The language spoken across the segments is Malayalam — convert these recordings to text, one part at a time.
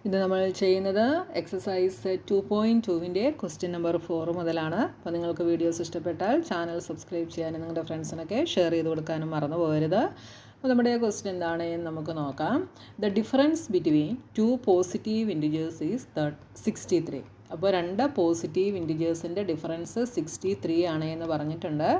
ഇത് നമ്മൾ ചെയ്യുന്നത് എക്സസൈസ് 2.2-ൻ്റെ ക്വസ്റ്റ്യൻ നമ്പർ 4 മുതലാണ്. അപ്പോൾ നിങ്ങൾക്ക് വീഡിയോസ് ഇഷ്ടപ്പെട്ടാൽ ചാനൽ സബ്സ്ക്രൈബ് ചെയ്യാനും നിങ്ങളുടെ ഫ്രണ്ട്സിനൊക്കെ ഷെയർ ചെയ്ത് കൊടുക്കാനും മറന്നു പോകരുത്. അപ്പോൾ നമ്മുടെ ക്വസ്റ്റ്യൻ എന്താണെന്ന് നമുക്ക് നോക്കാം. The difference between two positive integers is 63. അപ്പോൾ രണ്ട് പോസിറ്റീവ് ഇൻറ്റിജേഴ്സിൻ്റെ ഡിഫറൻസ് 63 ആണ് എന്ന് പറഞ്ഞിട്ടുണ്ട്.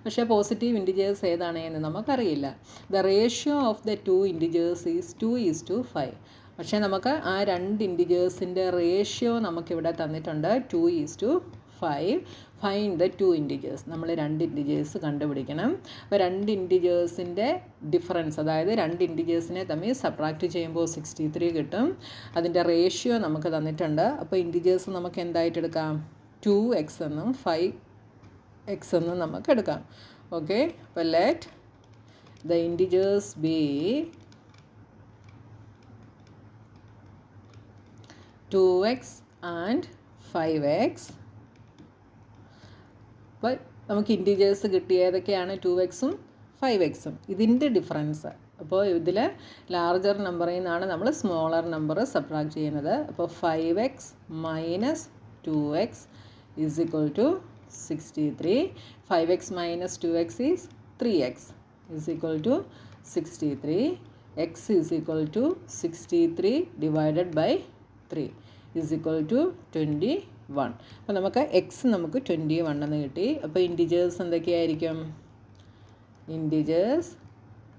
പക്ഷേ പോസിറ്റീവ് ഇൻറ്റിജേഴ്സ് ഏതാണ് എന്ന് നമുക്കറിയില്ല. The ratio of the two integers is 2:5. പക്ഷേ നമുക്ക് ആ രണ്ട് ഇൻറ്റിജേഴ്സിൻ്റെ റേഷ്യോ നമുക്കിവിടെ തന്നിട്ടുണ്ട് 2:5. Find the two integers. നമ്മൾ രണ്ട് ഇൻറ്റിജേഴ്സ് കണ്ടുപിടിക്കണം. അപ്പോൾ രണ്ട് ഇൻറ്റിജേഴ്സിൻ്റെ ഡിഫറൻസ്, അതായത് രണ്ട് ഇൻറ്റിജേഴ്സിനെ തമ്മിൽ സബ്ട്രാക്റ്റ് ചെയ്യുമ്പോൾ 63 കിട്ടും. അതിൻ്റെ റേഷ്യോ നമുക്ക് തന്നിട്ടുണ്ട്. അപ്പോൾ ഇൻറ്റിജേഴ്സ് നമുക്ക് എന്തായിട്ട് എടുക്കാം? 2x എന്നും 5x എന്നും നമുക്ക് എടുക്കാം. ഓക്കെ, അപ്പോൾ let the integers B 2x and 5x. അപ്പോൾ നമുക്ക് ഇൻറ്റിജേഴ്സ് കിട്ടിയ ഏതൊക്കെയാണ്? 2xഉം 5xഉം. ഇതിൻ്റെ ഡിഫറൻസ്, അപ്പോൾ ഇതിൽ ലാർജർ നമ്പറിൽ നിന്നാണ് നമ്മൾ സ്മോളർ നമ്പർ സബ്ട്രാക്ട് ചെയ്യുന്നത്. അപ്പോൾ 5x minus 2x is equal to 63. 5x minus 2x is 3x is equal to 63. x is equal to 63 divided by 3 is equal to 21. അപ്പോൾ നമുക്ക് എക്സ് നമുക്ക് 21 എന്ന് കിട്ടി. അപ്പോൾ ഇൻറ്റിജേഴ്സ് എന്തൊക്കെയായിരിക്കും? ഇൻറ്റിജേഴ്സ്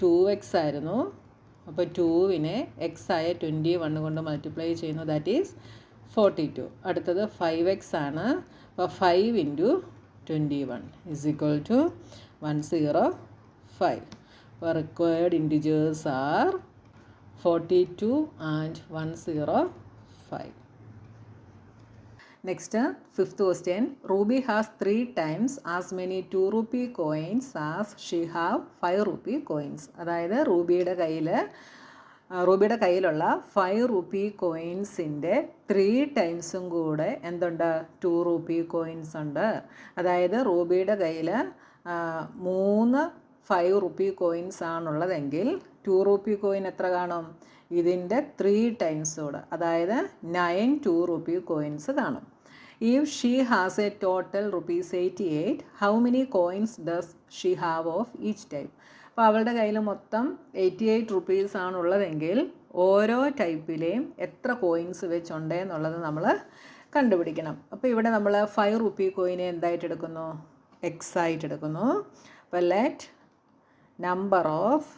2x ആയിരുന്നു. അപ്പോൾ 2വിനെ എക്സ് ആയ 21 കൊണ്ട് മൾട്ടിപ്ലൈ ചെയ്യുന്നു, ദാറ്റ് ഈസ് 42. അടുത്തത് 5x ആണ്. അപ്പോൾ 5 ഇൻറ്റു 21 ഈസ് ഈക്വൽ ടു 105. അപ്പോൾ required integers are 42 and 105. Next, fifth question. Ruby has 3 times as many 2 rupee coins as she have 5 rupee coins. അതായത് റൂബിയുടെ കയ്യിലുള്ള 5 rupee കോയിൻസിൻ്റെ 3 ടൈംസും കൂടെ എന്തുണ്ട്? 2 rupee കോയിൻസ് ഉണ്ട്. അതായത് റൂബിയുടെ കയ്യിൽ 3 5 rupee കോയിൻസ് ആണുള്ളതെങ്കിൽ 2 rupee കോയിൻ എത്ര കാണും? ഇതിൻ്റെ 3 ടൈംസോട്, അതായത് 9 2 rupee കോയിൻസ് കാണും. If she has a total ₹88, how many coins does she have of each type? അപ്പോൾ അവളുടെ കയ്യിൽ മൊത്തം 88 റുപ്പീസ് ആണുള്ളതെങ്കിൽ ഓരോ ടൈപ്പിലെയും എത്ര കോയിൻസ് വെച്ചുണ്ട് എന്നുള്ളത് നമ്മൾ കണ്ടുപിടിക്കണം. അപ്പോൾ ഇവിടെ നമ്മൾ 5 rupee കോയിനെ എന്തായിട്ട് എടുക്കുന്നു? എക്സ് ആയിട്ട് എടുക്കുന്നു. അപ്പോൾ let number of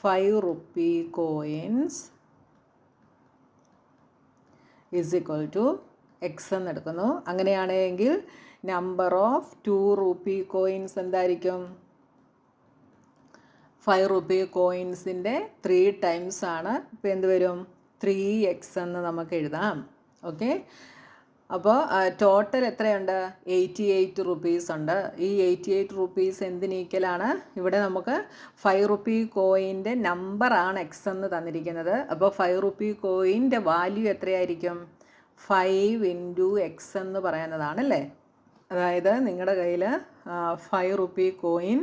5 rupee coins is equal to x എന്ന് എടുക്കുന്നു. അങ്ങനെയാണെങ്കിൽ നമ്പർ ഓഫ് 2 rupee കോയിൻസ് എന്തായിരിക്കും? 5 rupee കോയിൻസിൻ്റെ 3 ടൈംസ് ആണ്. ഇപ്പോൾ എന്ത് വരും? 3x എന്ന് നമുക്ക് എഴുതാം. ഓക്കെ, അപ്പോൾ ടോട്ടൽ എത്രയുണ്ട്? 88 റുപ്പീസ് ഉണ്ട്. ഈ 88 റുപ്പീസ് എന്തിനീക്കലാണ്? ഇവിടെ നമുക്ക് 5 rupee കോയിൻ്റെ നമ്പറാണ് എക്സ് എന്ന് തന്നിരിക്കുന്നത്. അപ്പോൾ 5 rupee കോയിൻ്റെ വാല്യൂ എത്രയായിരിക്കും? 5 ഇൻറ്റു എക്സ് എന്ന് പറയുന്നതാണല്ലേ. അതായത് നിങ്ങളുടെ കയ്യിൽ 5 rupee കോയിൻ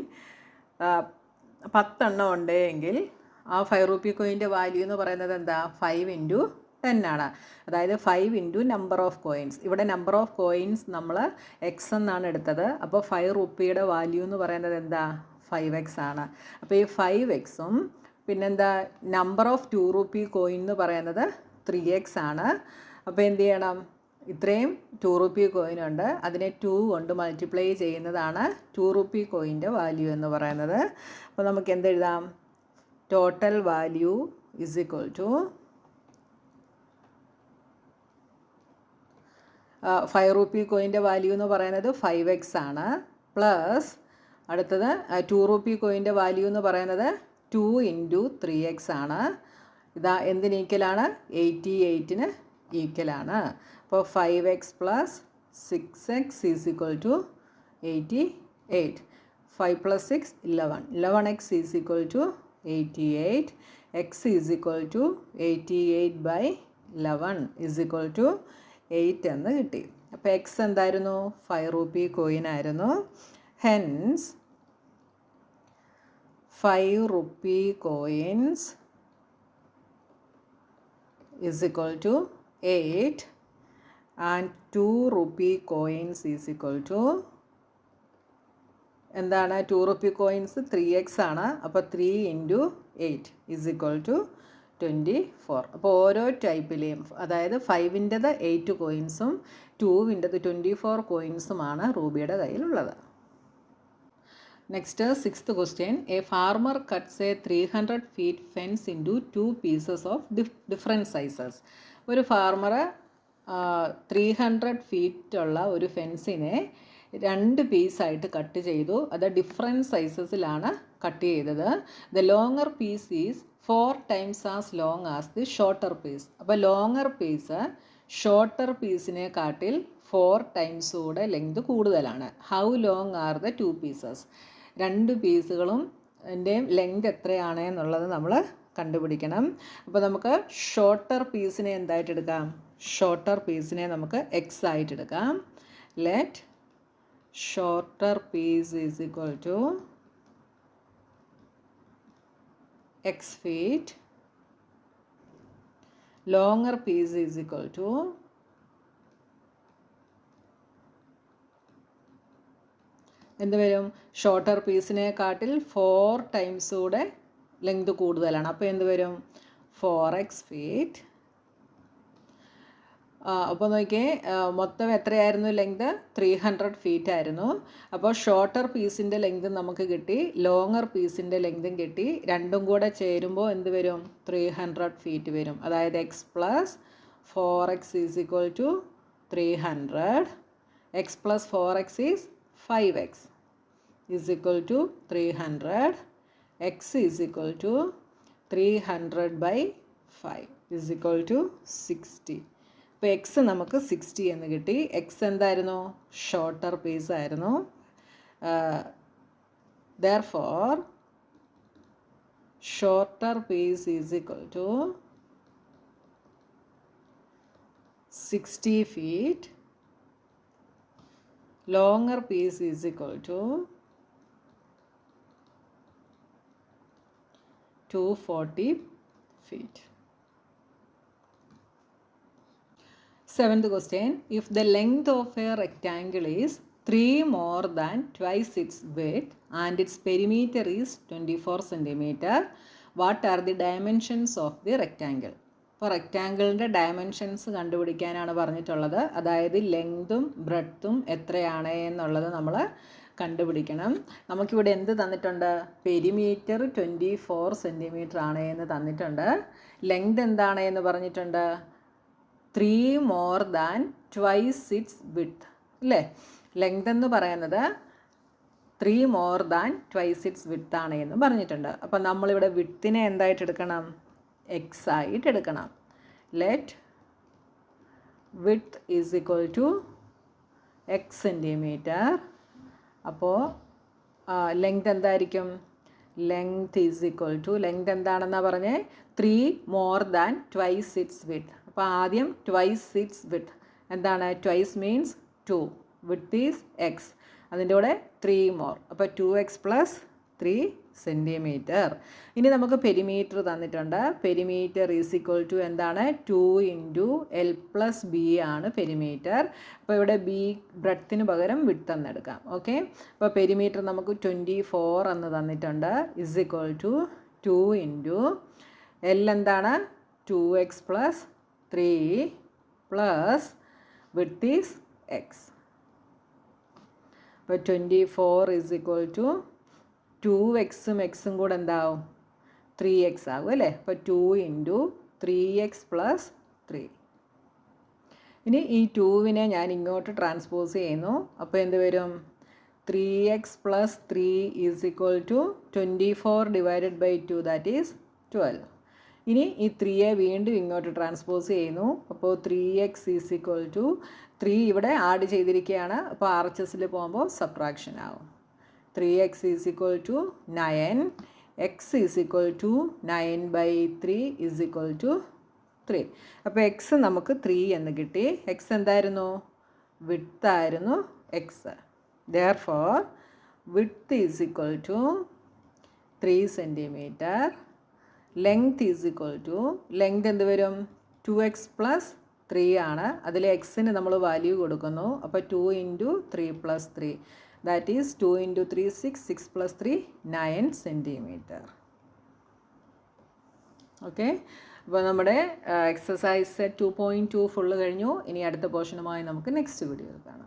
10 എണ്ണം ഉണ്ടെങ്കിൽ ആ 5 rupee കോയിൻ്റെ വാല്യൂ എന്ന് പറയുന്നത് എന്താ? 5 ഇൻറ്റു 10 ആണ്. അതായത് 5 ഇൻറ്റു നമ്പർ ഓഫ് കോയിൻസ്. ഇവിടെ നമ്പർ ഓഫ് കോയിൻസ് നമ്മൾ എക്സ് എന്നാണ് എടുത്തത്. അപ്പോൾ 5 റുപ്പിയുടെ വാല്യൂ എന്ന് പറയുന്നത് എന്താ? 5x ആണ്. അപ്പോൾ ഈ 5xഉം പിന്നെന്താ നമ്പർ ഓഫ് 2 rupee കോയിൻ എന്ന് പറയുന്നത് 3x ആണ്. അപ്പോൾ എന്ത് ചെയ്യണം? ഇത്രയും 2 rupee കോയിനുണ്ട്, അതിനെ 2 കൊണ്ട് മൾട്ടിപ്ലൈ ചെയ്യുന്നതാണ് 2 rupee കോയിൻ്റെ വാല്യൂ എന്ന് പറയുന്നത്. അപ്പോൾ നമുക്ക് എന്തെഴുതാം? Total value is equal to 5 rupee കോയിൻ്റെ വാല്യൂ എന്ന് പറയുന്നത് 5x ആണ്. പ്ലസ് അടുത്തത് 2 rupee കോയിൻ്റെ വാല്യൂ എന്ന് പറയുന്നത് 2 ഇൻറ്റു 3x ആണ്. ഇതാ എന്തിന് ഈക്വലാണ്? 88-ന് ഈക്വലാണ്. അപ്പോൾ 5x plus 6x is equal to 88. 5 + 6 11. 11x is equal to 88. x is equal to 88/11 is equal to 8 എന്ന് കിട്ടി. അപ്പോൾ എക്സ് എന്തായിരുന്നു? 5 rupee കോയിനായിരുന്നു. Hence 5 rupee coins is equal to 8 and 2 rupee coins is equal to എന്താണ് 2 rupee coins 3x ആണ്. അപ്പോൾ 3 into 8 is equal to 24. അപ്പോൾ ഓരോ ടൈപ്പിലെയും അതായത് 5-ൻ്റെത് 8 കോയിൻസും 2-ൻ്റെത് 24 കോയിൻസുമാണ് റൂബിയുടെ കയ്യിലുള്ളത്. Next 6th question. A farmer cuts a 300 feet fence into 2 pieces of different sizes. ഒരു ഫാർമർ 300 feet ഉള്ള ഒരു ഫെൻസിനെ 2 പീസായിട്ട് കട്ട് ചെയ്തു. അത് ഡിഫറെൻറ്റ് സൈസസിലാണ് കട്ട് ചെയ്തത്. The longer piece is 4 times as long as the shorter piece. അപ്പോൾ ലോങ്ങർ പീസ് ഷോർട്ടർ പീസിനെ കാട്ടിൽ 4 times കൂടെ ലെങ്ത് കൂടുതലാണ്. How long are the 2 pieces? 2 പീസുകളും ൻ്റെയും ലെങ്ത് എത്രയാണ് എന്നുള്ളത് നമ്മൾ കണ്ടുപിടിക്കണം. അപ്പോൾ നമുക്ക് ഷോർട്ടർ പീസിനെ എന്തായിട്ട് എടുക്കാം? ഷോർട്ടർ പീസിനെ നമുക്ക് എക്സ് ആയിട്ട് എടുക്കാം. Let shorter piece is equal to x feet, longer piece is equal to എന്ത് വരും? ഷോർട്ടർ പീസിനെ കാട്ടിൽ 4 times കൂടെ ലെങ്ത് കൂടുതലാണ്. അപ്പോൾ എന്ത് വരും? 4x feet. അപ്പോൾ നോക്കിയേ, മൊത്തം എത്രയായിരുന്നു ലെങ്ത്? 300 feet ആയിരുന്നു. അപ്പോൾ ഷോർട്ടർ പീസിൻ്റെ ലെങ്ത് നമുക്ക് കിട്ടി, ലോങ്ങർ പീസിൻ്റെ ലെങ്തും കിട്ടി. രണ്ടും കൂടെ ചേരുമ്പോൾ എന്ത് വരും? 300 feet വരും. അതായത് x plus 4x is equal to 300. X plus 4x is 5x is equal to 300. X is equal to 300/5 is equal to 60. അപ്പോൾ എക്സ് നമുക്ക് 60 എന്ന് കിട്ടി. എക്സ് എന്തായിരുന്നു? ഷോർട്ടർ പീസ് ആയിരുന്നു. Therefore shorter piece is equal to 60 feet. Longer piece is equal to 240 feet. 7th question. If the length of a rectangle is 3 more than twice its width and its perimeter is 24 cm, what are the dimensions of the rectangle? അപ്പോൾ റെക്റ്റാങ്കിളിൻ്റെ ഡയമെൻഷൻസ് കണ്ടുപിടിക്കാനാണ് പറഞ്ഞിട്ടുള്ളത്. അതായത് ലെങ്തും ബ്രെഡ്ത്തും എത്രയാണ് എന്നുള്ളത് നമ്മൾ കണ്ടുപിടിക്കണം. നമുക്കിവിടെ എന്ത് തന്നിട്ടുണ്ട്? പെരിമീറ്റർ 24 cm ആണ് എന്ന് തന്നിട്ടുണ്ട്. ലെങ്ത് എന്താണ് എന്ന് പറഞ്ഞിട്ടുണ്ട്? 3 more than twice its width അല്ലേ? ലെങ്ത് എന്ന് പറയുന്നത് 3 more than twice its width ആണ് എന്ന് പറഞ്ഞിട്ടുണ്ട്. അപ്പം നമ്മളിവിടെ വിഡ്ത്തിനെ എന്തായിട്ട് എടുക്കണം? എക്സ് ആയിട്ട് എടുക്കണം. Let width is equal to x centimetre. അപ്പോൾ ലെങ്ത് എന്തായിരിക്കും? Length is equal to, length എന്താണെന്നാണ് പറഞ്ഞേ? 3 more than twice its width. അപ്പോൾ ആദ്യം ട്വൈസ് ഇറ്റ്സ് വിഡ്ത്ത് എന്താണ്? Twice means 2, width is X, അതിൻ്റെ കൂടെ 3 more. അപ്പോൾ 2x + 3 cm. ഇനി നമുക്ക് പെരിമീറ്റർ തന്നിട്ടുണ്ട്. പെരിമീറ്റർ ഈസ് ഈക്വൽ ടു എന്താണ്? 2 × L + B ആണ് പെരിമീറ്റർ. അപ്പോൾ ഇവിടെ ബി ബ്രെഡ്ത്തിന് പകരം വിഡ്ത്ത് എന്നെടുക്കാം. ഓക്കെ, അപ്പോൾ പെരിമീറ്റർ നമുക്ക് 24 എന്ന് തന്നിട്ടുണ്ട്. ഈസ് ഈക്വൽ ടു 2 × L എന്താണ്? 2x + 3 plus width is x. അപ്പോൾ 24 is equal to 2xും xും കൂടെ എന്താവും? 3x ആകും അല്ലേ? അപ്പോൾ 2 × 3x + 3. ഇനി ഈ 2വിനെ ഞാൻ ഇങ്ങോട്ട് ട്രാൻസ്പോസ് ചെയ്യുന്നു. അപ്പോൾ എന്ത് വരും? 3x + 3 is equal to 24/2, that is 12. ഇനി ഈ 3യെ വീണ്ടും ഇങ്ങോട്ട് ട്രാൻസ്പോസ് ചെയ്യുന്നു. അപ്പോൾ 3x ഈസ് ഈക്വൽ ടു 3 ഇവിടെ ആഡ് ചെയ്തിരിക്കുകയാണ്. അപ്പോൾ RHSൽ പോകുമ്പോൾ സബ്ട്രാക്ഷൻ ആവും. 3x is equal to 9. X is equal to 9/3 is equal to 3. അപ്പോൾ എക്സ് നമുക്ക് 3 എന്ന് കിട്ടി. എക്സ് എന്തായിരുന്നു? വിഡ്ത്ത് ആയിരുന്നു x. Therefore width is equal to 3 cm. Length is equal to, length എന്ത് വരും? 2x പ്ലസ് 3 ആണ്. അതിൽ എക്സിന് നമ്മൾ വാല്യൂ കൊടുക്കുന്നു. അപ്പോൾ 2 into 3 plus 3 that is 2 into 3 6 plus 3 9 centimetre. Okay, അപ്പോൾ നമ്മുടെ എക്സസൈസ് 2.2 ഫുള്ള് കഴിഞ്ഞു. ഇനി അടുത്ത പോർഷനുമായി നമുക്ക് നെക്സ്റ്റ് വീഡിയോയിൽ കാണാം.